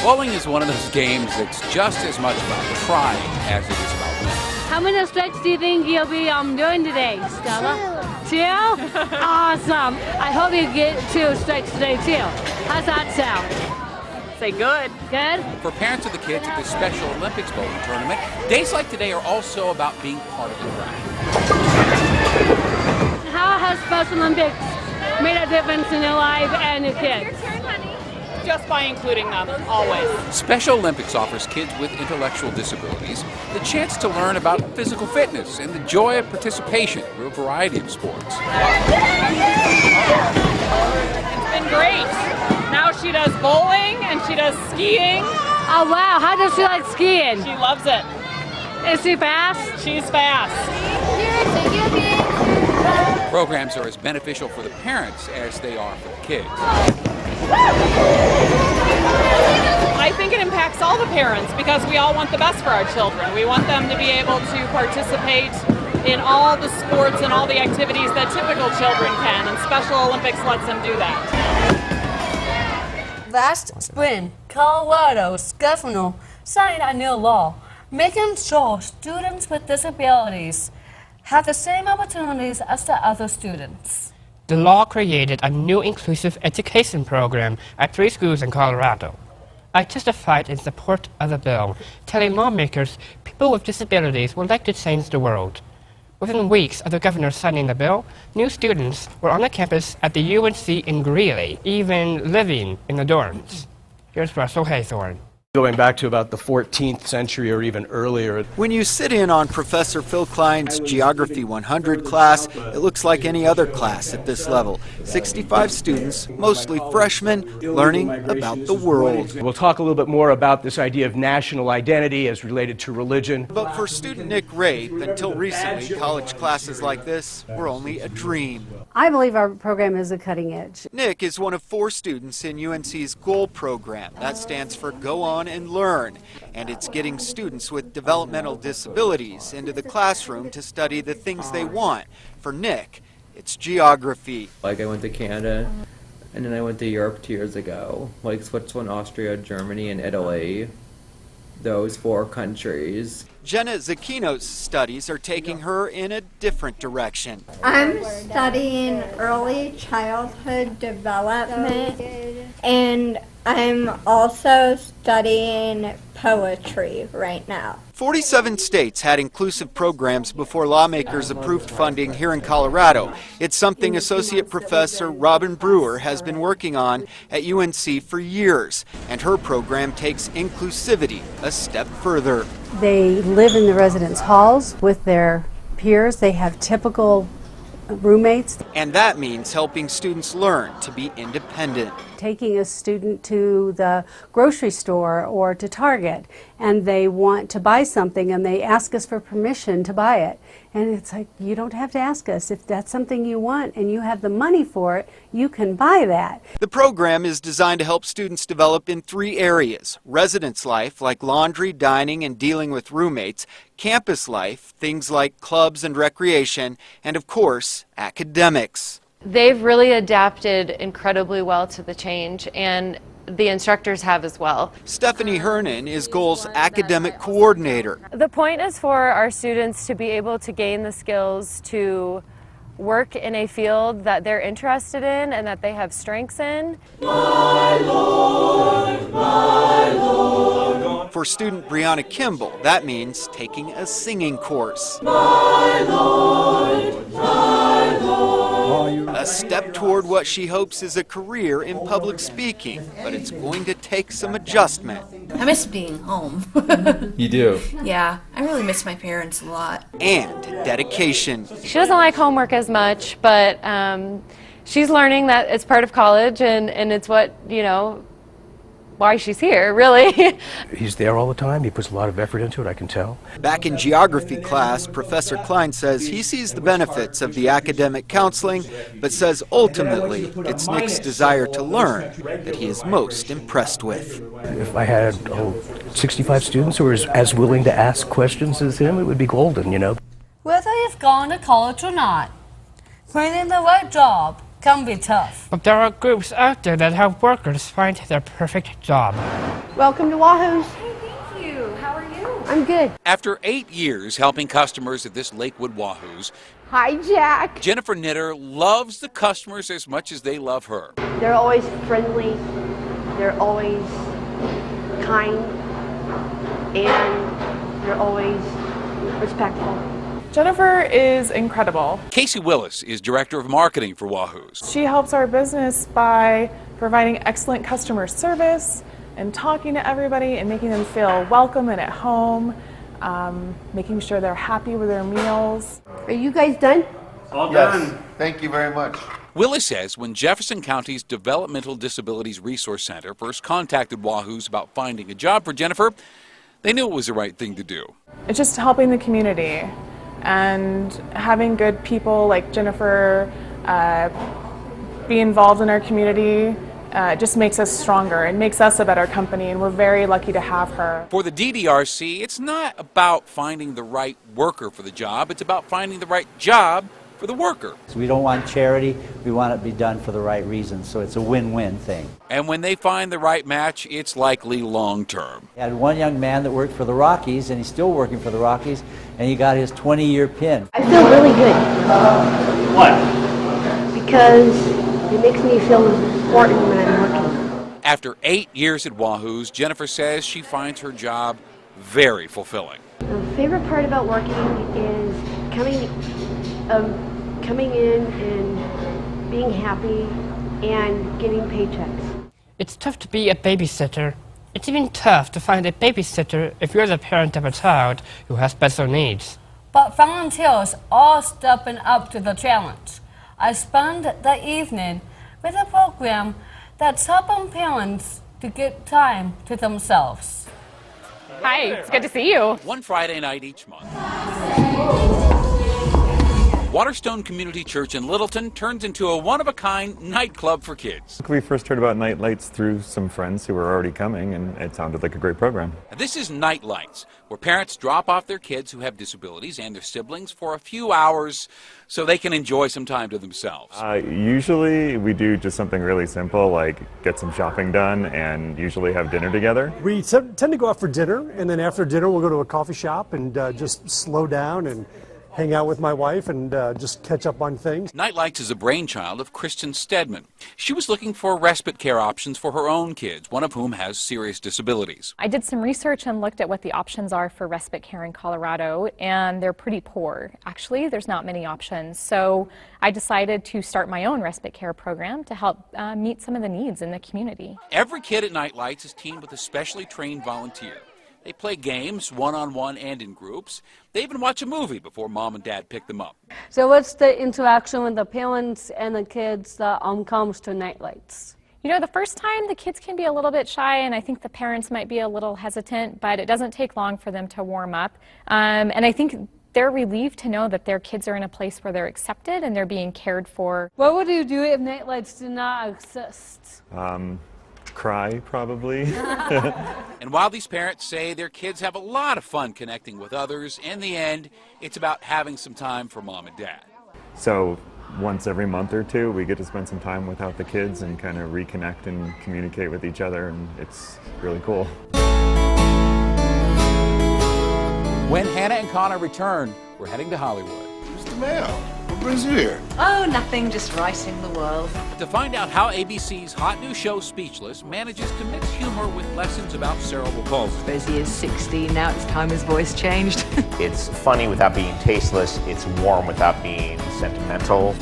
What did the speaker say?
Bowling is one of those games that's just as much about trying as it is about winning. How many strikes do you think you'll be doing today, Stella? Two? Awesome. I hope you get 2 strikes today, too. How's that sound? Say good. Good? For parents of the kids at the Special Olympics bowling tournament, days like today are also about being part of the crowd. How has Special Olympics made a difference in your life and your kids? Your turn, honey. Just by including them, always. Special Olympics offers kids with intellectual disabilities the chance to learn about physical fitness and the joy of participation through a variety of sports. It's been great. Now she does bowling and she does skiing. Oh, wow. How does she like skiing? She loves it. Is she fast? She's fast. Programs are as beneficial for the parents as they are for the kids. I think it impacts all the parents because we all want the best for our children. We want them to be able to participate in all the sports and all the activities that typical children can, and Special Olympics lets them do that. Last spring, Colorado's governor signed a new law making sure students with disabilities have the same opportunities as the other students. The law created a new inclusive education program at 3 schools in Colorado. I testified in support of the bill, telling lawmakers people with disabilities would like to change the world. Within weeks of the governor signing the bill, new students were on the campus at the UNC in Greeley, even living in the dorms. Here's Russell Haythorne. Going back to about the 14th century or even earlier. When you sit in on Professor Phil Klein's Geography 100 class, it looks like any other class at this level. 65 students, mostly freshmen, learning about the world. We'll talk a little bit more about this idea of national identity as related to religion. But for student Nick Ray, until recently, college classes like this were only a dream. I believe our program is a cutting edge. Nick is one of 4 students in UNC's GOAL program. That stands for Go On and Learn, and it's getting students with developmental disabilities into the classroom to study the things they want. For Nick, it's geography. Like I went to Canada, and then I went to Europe 2 years ago, like Switzerland, Austria, Germany, and Italy. Those 4 countries. Jenna Zakino's studies are taking her in a different direction. I'm studying early childhood development, and I'm also studying poetry right now. 47 states had inclusive programs before lawmakers approved funding here in Colorado. It's something Associate Professor Robin Brewer has been working on at UNC for years, and her program takes inclusivity a step further. They live in the residence halls with their peers. They have typical roommates. And that means helping students learn to be independent. Taking a student to the grocery store or to Target, and they want to buy something and they ask us for permission to buy it. And it's like, you don't have to ask us. If that's something you want and you have the money for it, you can buy that. The program is designed to help students develop in 3 areas: residence life, like laundry, dining, and dealing with roommates; campus life, things like clubs and recreation; and of course, academics. They've really adapted incredibly well to the change, and the instructors have as well. Stephanie Hernan is GOAL's academic coordinator. The point is for our students to be able to gain the skills to work in a field that they're interested in and that they have strengths in. My Lord, my Lord. For student Brianna Kimball, that means taking a singing course. My Lord, my Lord. A step toward what she hopes is a career in public speaking, but it's going to take some adjustment. I miss being home. You do? Yeah, I really miss my parents a lot. And dedication. She doesn't like homework as much, but she's learning that it's part of college, and it's what, why she's here, really. He's there all the time. He puts a lot of effort into it, I can tell. Back in geography class, Professor Klein says he sees the benefits of the academic counseling, but says ultimately it's Nick's desire to learn that he is most impressed with. If I had 65 students who were as willing to ask questions as him, it would be golden, Whether you've gone to college or not, finding the right job can be tough. But there are groups out there that help workers find their perfect job. Welcome to Wahoo's. Hey, thank you. How are you? I'm good. After 8 years helping customers at this Lakewood Wahoo's, Hi, Jack. Jennifer Knitter loves the customers as much as they love her. They're always friendly. They're always kind. And they're always respectful. Jennifer is incredible. Casey Willis is Director of Marketing for Wahoo's. She helps our business by providing excellent customer service and talking to everybody and making them feel welcome and at home, making sure they're happy with their meals. Are you guys done? All done. Thank you very much. Willis says when Jefferson County's Developmental Disabilities Resource Center first contacted Wahoo's about finding a job for Jennifer, they knew it was the right thing to do. It's just helping the community and having good people like Jennifer be involved in our community just makes us stronger and makes us a better company, and we're very lucky to have her. For the DDRC, it's not about finding the right worker for the job, it's about finding the right job for the worker. So we don't want charity, we want it to be done for the right reasons, so it's a win-win thing. And when they find the right match, it's likely long-term. I had one young man that worked for the Rockies, and he's still working for the Rockies, and he got his 20-year pin. I feel really good. What? Because it makes me feel important when I'm working. After 8 years at Wahoo's, Jennifer says she finds her job very fulfilling. The favorite part about working is coming in and being happy and getting paychecks. It's tough to be a babysitter. It's even tough to find a babysitter if you're the parent of a child who has special needs. But volunteers are stepping up to the challenge. I spent the evening with a program that's helping parents to get time to themselves. Hi, it's good to see you. One Friday night each month, Waterstone Community Church in Littleton turns into a one-of-a-kind nightclub for kids. We first heard about Night Lights through some friends who were already coming, and it sounded like a great program. This is Night Lights, where parents drop off their kids who have disabilities and their siblings for a few hours so they can enjoy some time to themselves. Usually we do just something really simple, like get some shopping done and usually have dinner together. We tend to go out for dinner, and then after dinner we'll go to a coffee shop and just slow down and hang out with my wife and just catch up on things. Night Lights is a brainchild of Kristen Stedman. She was looking for respite care options for her own kids, one of whom has serious disabilities. I did some research and looked at what the options are for respite care in Colorado, and they're pretty poor. Actually, there's not many options. So I decided to start my own respite care program to help meet some of the needs in the community. Every kid at Night Lights is teamed with a specially trained volunteer. They play games, one-on-one and in groups. They even watch a movie before mom and dad pick them up. So what's the interaction with the parents and the kids that comes to Night Lights? You know, the first time the kids can be a little bit shy, and I think the parents might be a little hesitant, but it doesn't take long for them to warm up. And I think they're relieved to know that their kids are in a place where they're accepted and they're being cared for. What would you do if Night Lights did not exist? Cry, probably. And while these parents say their kids have a lot of fun connecting with others, in the end, it's about having some time for mom and dad. So once every month or two, we get to spend some time without the kids and kind of reconnect and communicate with each other, and it's really cool. When Hannah and Connor return, we're heading to Hollywood. Mr. Mayo, what brings you here? Oh, nothing, just writing the world. To find out how ABC's hot new show, Speechless, manages to mix humor with lessons about cerebral palsy. Suppose he is 60, now it's time his voice changed. It's funny without being tasteless, it's warm without being sentimental.